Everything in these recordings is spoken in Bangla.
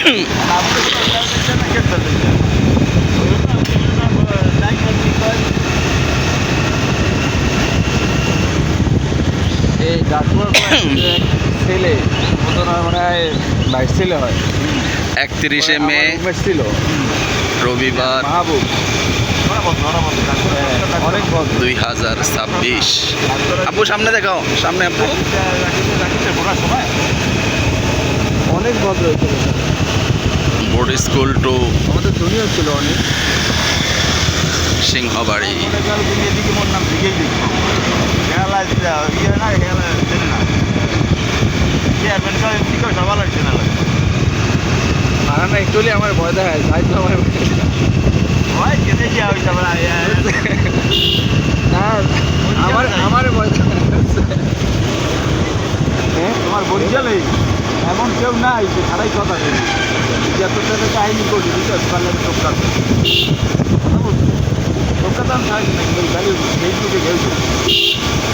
এই ডাকুয়ার ছেলে মনে হয় 22 ছেলে হয়। 31শে মে ছিল রবিবার মাহবুব, অনেক 2026। আপু সামনে দেখাও, সামনে আপু। অনেক ভদ্র ছিল। বোর্ড স্কুল টু আমাদের জুনিয়র ছিল অনেক। সিংহবাড়ি। একচুয়ালি আমার ভয় দেখায়, যাই তো আমার আমার ভয় তোমার বরিশালে এমন কেউ নাই যে খারাই কথা বলি, যত কাহিনী করি বিশ্বাস পারলে টোকা দাম থাকে নাকি ওই গাড়ি ফেসবুকে গেছে।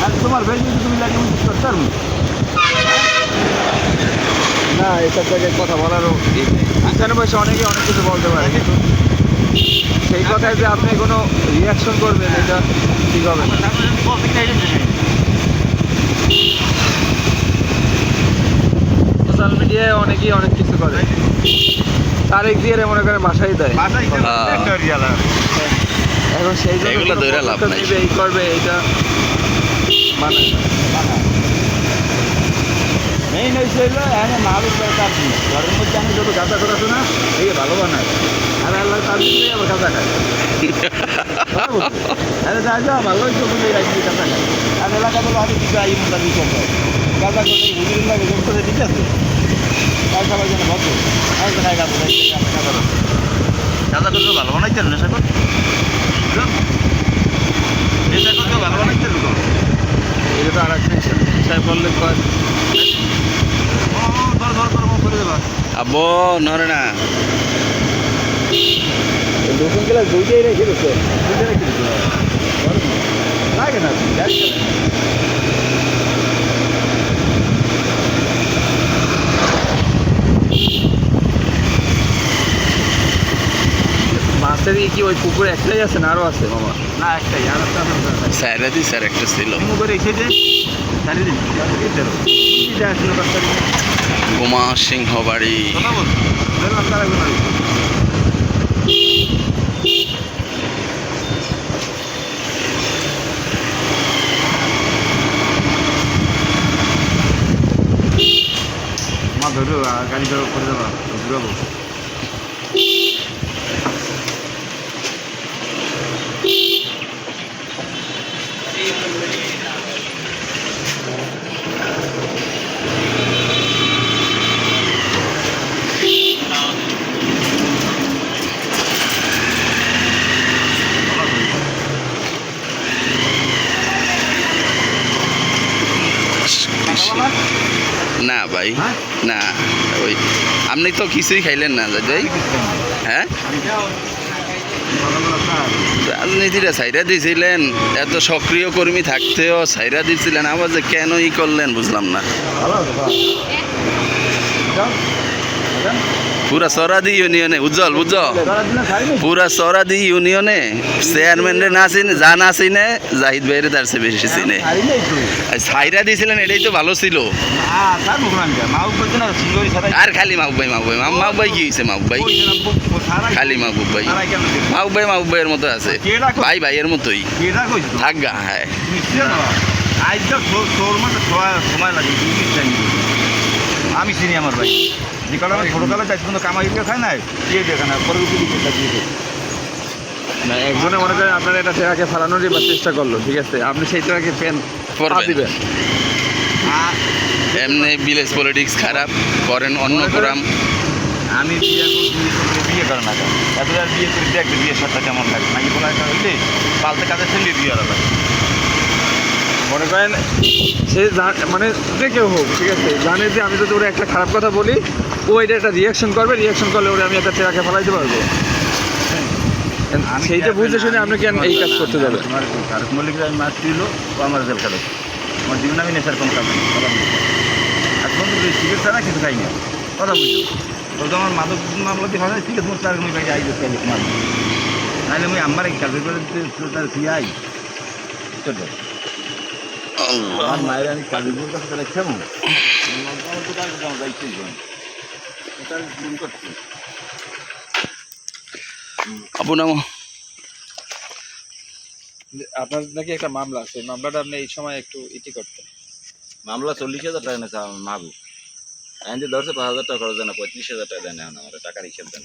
আর তোমার ফেসবুকে তুমি লাগে বিশ্বাস করতে না, এসব জায়গায় কথা বলারও এখানে বসে অনেকে অনেক কিছু বলতে পারে, কিন্তু সেই কথায় যে আপনি কোনো রিয়াকশন করবেন এটা ঠিক হবে না। সোশ্যাল মিডিয়ায় অনেকেই অনেক কিছু করে, তারিখ দিয়ে মনে করে বাসাই দেয়। এখন সেই এগুলো ধরে লাভ নাই, এই করবে এইটা মানে মেইন হয়েছে এখানে মালুর দরকার নেই। ঘরের মধ্যে আমি যত গাঁদা করেছো না এই ভালো বানায়, আর আল্লাহ তার দিকে আবার গাঁদা খায়। আরে যা যা ভালো হয়েছে বলে রাখি গাঁদা খায়। আর এলাকা বলো আমি কিছু আই মোটা দিতে গাঁদা করে হুজুর লাগে জম করে দিতে আছে তার সবাই যেন ভদ্র আর খায় গাঁদা গাঁদা গাঁদা করলে ভালো বানাইতে নেশা কর নেশা করতে ভালো বানাইতে এটা তো আর এক সাহেব বললে কয় আব্বু নরে না। দোকান গেলে দুইটাই রেখে দিচ্ছে, দুইটা রেখে দিচ্ছে লাগে না মাছের কি ওই পুকুরে একটাই আছে না আরো আছে মামা? না একটাই, আর একটা স্যারা দি স্যার একটা ছিল করে রেখে দে চারিদিন গোমা সিংহবাড়ি। মা ধরো গাড়ি করে দেবা ঘুরাবো। না ভাই না, ওই আপনি তো কিছুই খাইলেন না ভাই। হ্যাঁ রাজনীতিটা সাইরা দিয়েছিলেন, এত সক্রিয় কর্মী থাকতেও সাইরা দিয়েছিলেন, আবার যে কেন ই করলেন বুঝলাম না। পুরা সরাদি ইউনিয়নে উজ্জ্বল পুরা সরাদি ইউনিয়নে চেয়ারম্যানরে না চিনে, যা না চিনে জাহিদ ভাইয়ের তার চেয়ে বেশি চিনে। সাইরা দিয়েছিলেন এটাই তো ভালো ছিল। আর খালি মাহবুব ভাই মাহবুব ভাই কি হয়েছে? মাহবুব ভাই খালি মাহবুব ভাইয়ের মতো আছে, ভাই ভাইয়ের মতোই থাকগা। হ্যাঁ আমি চিনি আমার ভাই, যে কারণে আমি ছোটোকালে যাচ্ছি কিন্তু কামাই দিয়ে খায় নাই দিয়ে দেখে না পরে দিয়ে না একজনে মনে করেন আপনার এটা টেরাকে ফেলানোরই বা চেষ্টা করলো, ঠিক আছে আপনি সেই টেরাকে পেন দিবেন। এমনি ভিলেজ পলিটিক্স খারাপ করেন অন্য গ্রাম। আমি বিয়ে করেন না এত আর বিয়ে করে দেখবে বিয়ের সাথে কেমন লাগে নাকি বলা হইলে পাল্টে কাজের সঙ্গে বিয়ে লাগে মনে করেন সে মানে যে কেউ হোক, ঠিক আছে জানে যে আমি যদি ওরা একটা খারাপ কথা বলি ও এটা একটা রিয়াকশন করবে, রিয়াকশন করলে ওরা আমি একটা টেরাকে ফেলাইতে পারবো। সেইটা বুঝে শুনে আপনি কেন এই কাজ করতে যাবেন? তারক মল্লিক আমি মাছ দিল ও আমার জেল কাটে, আমার জীবনে আমি নেশার কোনো কাজ নেই, কথা বুঝি এখন সিগারেট ছাড়া কিছু খাই না, কথা বুঝি তো আমার মাদক মামলা দিয়ে হয় ঠিক আছে মোর তার মুই ভাই আই যাচ্ছে মাল নাহলে মুই আমার এই কাজে করে তার কি আই চল আমার মায়ের আমি কাজে করে কাছে তাহলে কেমন আমার তো কাজ কাম যাইছি এটা ভুল করছি আপু নামো। আপনার নাকি একটা মামলা আছে, মামলাটা আপনি এই সময় একটু ইতি করতেন। মামলা 40,000 টাকা নেছে আমার মাহবুব আমি যে ধরছে 5,000 টাকা খরচ দেয় না 35,000 টাকা দেয় না আমার টাকার হিসাব দেয়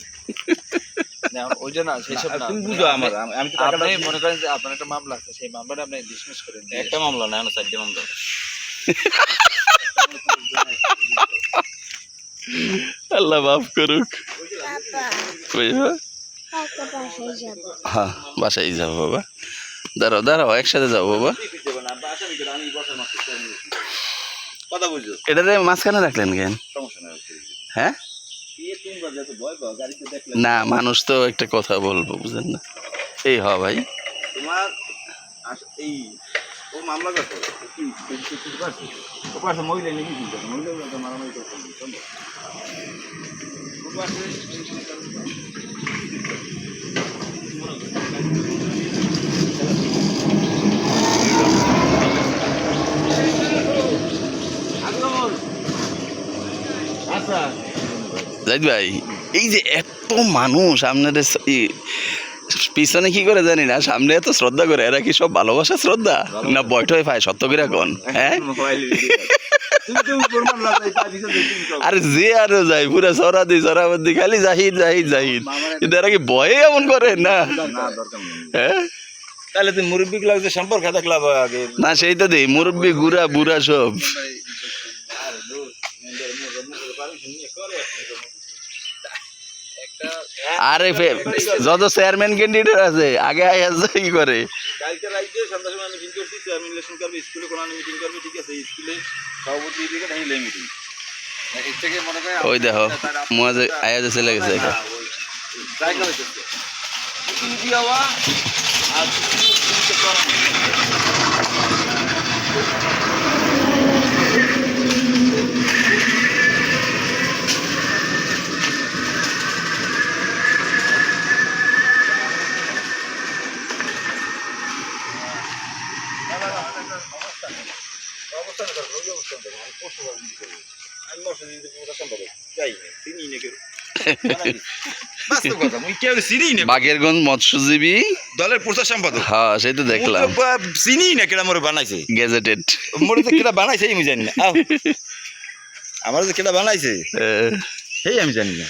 না ওই যে না সেইসব না, তুমি বুঝো আমার আমি তো টাকাটা আপনি মনে করেন যে আপনার একটা মামলা আছে, সেই মামলাটা আপনি ডিসমিস করেন। একটা মামলা না এখন 4টা মামলা আল্লাহ মাফ করুক। হ্যাঁ বাসায় যাবো বাবা, দাঁড়াও দাঁড়াও একসাথে যাবো বাবা। কথা বুঝছো এটাতে মাঝখানে রাখলেন কেন? সমস্যা নাই হ্যাঁ না মানুষ তো একটা কথা বলবো বুঝলেন না এই হ ভাই তোমার এই ও মামলা করতো কি পারছে ও পাশে মহিলা নাকি কি করে মহিলা মারামারি করতে সম্ভব ও পাশে আচ্ছা জাহিদ ভাই এই যে এত মানুষ আপনাদের পিছনে কি করে জানি না, সামনে এত শ্রদ্ধা করে, এরা কি সব ভালোবাসা শ্রদ্ধা না বয়টয় পায় সত্য করে কোন? হ্যাঁ আর যে আরো যায় পুরা সরাদি সরাবদি খালি জাহিদ জাহিদ জাহিদ, কিন্তু এরা কি ভয়ে এমন করে না? হ্যাঁ তাহলে তুই মুরব্বী লাগছে সম্পর্ক থাকলে আগে না সেই তো দেই মুরব্বী গুড়া বুড়া সব। আরে যত চেয়ারম্যান ক্যান্ডিডেট আছে আগে কি করে কালকে রাইতে সন্ধ্যার সময় মিটিং করছি চেয়ারম্যান ইলেকশন করবে স্কুলে কোনো মিটিং করবে ঠিক আছে স্কুলে সভাপতি দিকে নাই মিটিং এর থেকে মনে করেন ওই দেখো মজা আয়াজ চলে গেছে ট্রাই করে দেখতে মিটিং দিয়াওয়া আর কিছু করা বাগেরগঞ্জ মৎস্যজীবী দলের প্রচার সম্পাদক হ্যাঁ সেই তো দেখলাম চিনি না কেটা মোরে বানাইছে গেজেটেড মোরে তো কেটা বানাইছে আমি জানি না আমার যে কেটা বানাইছে সেই আমি জানি না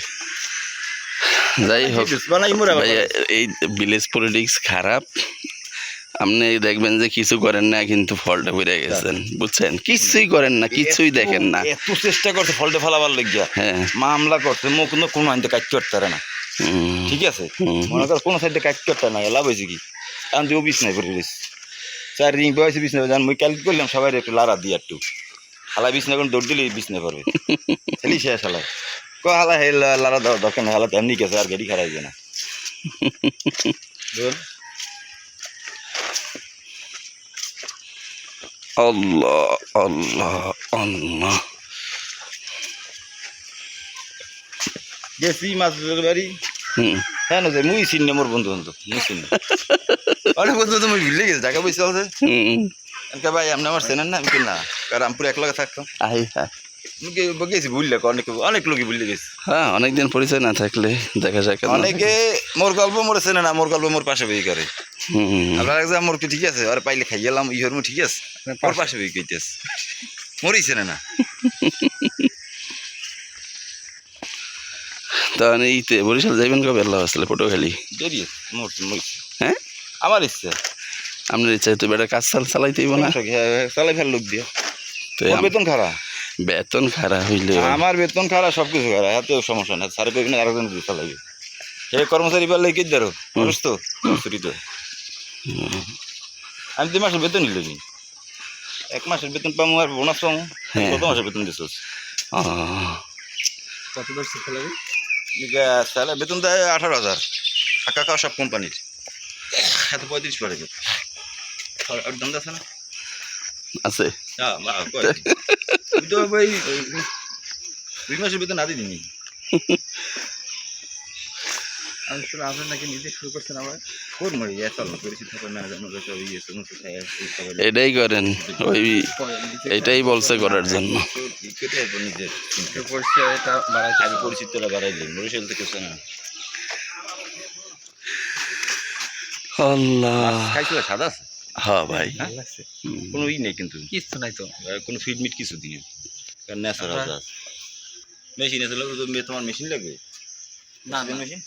যাই হোক বানাই মোরে ভাই এই ভিলেজ পলিটিক্স খারাপ, আপনি দেখবেন যে কিছু করেন না কিন্তু ফলটা বেড়ে গেছেন বুঝছেন, কিছুই করেন না কিছুই দেখেন না, এত চেষ্টা করছে ফলটা ফেলাবার লাগিয়া হ্যাঁ মামলা করছে মুখ কোনো আইনতে কাজ করতে পারে না ঠিক আছে মনে কর কোনো সাইডে কাজ করতে না লাভ হয়েছে কি এখন তুই বিছ নাই করে দিস 4 রিং বয়সে বিছ নাই জান মুই ক্যালকুলেট করলাম সবাই একটু লারা দিয়ে একটু হালা বিছ না দৌড় দিলে বিছ না পারবে খেলি শেষ হালা ক হালা হে লারা দরকার না হালা এমনি গেছে আর গাড়ি খারাপ না আল্লাহ আল্লাহ আল্লাহ গেছি মাছ বাড়ি হ্যাঁ না মুই চিনি মোর বন্ধু বন্ধু মুই চিনি অনেক বন্ধু তো মুই ভুলে গেছি টাকা পয়সা আছে ভাই আপনি আমার চেনেন না আমি না রামপুর এক লগে থাকতাম গেছি ভুললে অনেক লোকই ভুলে গেছি হ্যাঁ অনেকদিন পরিচয় না থাকলে দেখা যায় অনেকে মোর গল্প মোরে চেনে না মোর গল্প মোর পাশে বই করে আপনার মোর কি ঠিক আছে আর পাইলে খাই গেলাম ইহর মু ঠিক আছে মোর পাশে বই কইতেছে মোরই চেনে না তাহলে ইতে বরিশাল যাইবেন কবে আল্লাহ আসলে পটুয়াখালী দেরি মোর হ্যাঁ আমার ইচ্ছা আপনার ইচ্ছা তো বেটা কাজ চালাইতেই না চালাই ফেল লোক দিয়ে তো বেতন খারাপ বেতন খারাপ হইলে আমার বেতন খারাপ সব কিছু খারাপ এত সমস্যা না সাড়ে পেয়ে আরেকজন দিয়ে চালাইবে সে কর্মচারী পারলে কি দেরো মানুষ তো কর্মচারী তো আমি 2 মাসের বেতন নিলে 1 মাসের বেতন পাবো আর বোনাস পাবো কত মাসের বেতন দিচ্ছ কত দশ স্যালারি স্যালারি বেতন দেয় 18,000 থাকা খাওয়া সব কোম্পানির এত 35 পড়ে আর দাম আছে না আছে হ্যাঁ 2 মাসের বেতন না দিইনি আমি শুনে আপনি নাকি নিজে শুরু করছেন আবার। কোন মরি এত না পরিচিত হবে না জানো তো ইয়ে সমস্ত এটাই করেন, ওই এটাই বলছে করার জন্য। কেটে নিজে পরিচয়টা বাড়াইতে আগে পরিচিতটা বাড়াইলেন বরিশাল থেকে না আল্লাহ। খাইছিল সাদা আছে হ্যাঁ ভাই, ভালো লাগছে। কোনো ই নেই কিন্তু কিছু নাই তো। কোনো ফিড মিট কিছু দিনে কারণ ন্যাচারাল আছে মেশিন আছে তো তোমার মেশিন লাগবে না না মেশিন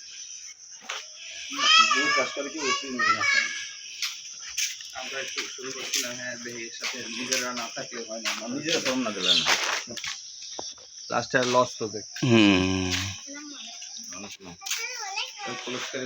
আমরা একটু শুরু করছিলাম, হ্যাঁ দেখি এর সাথে নিজেরা না থাকলে হয় না। নিজেরা ফর্ম না দিলে না লাস্টে লস প্রজেক্ট হুম। মানুষ না ক্লোজ করে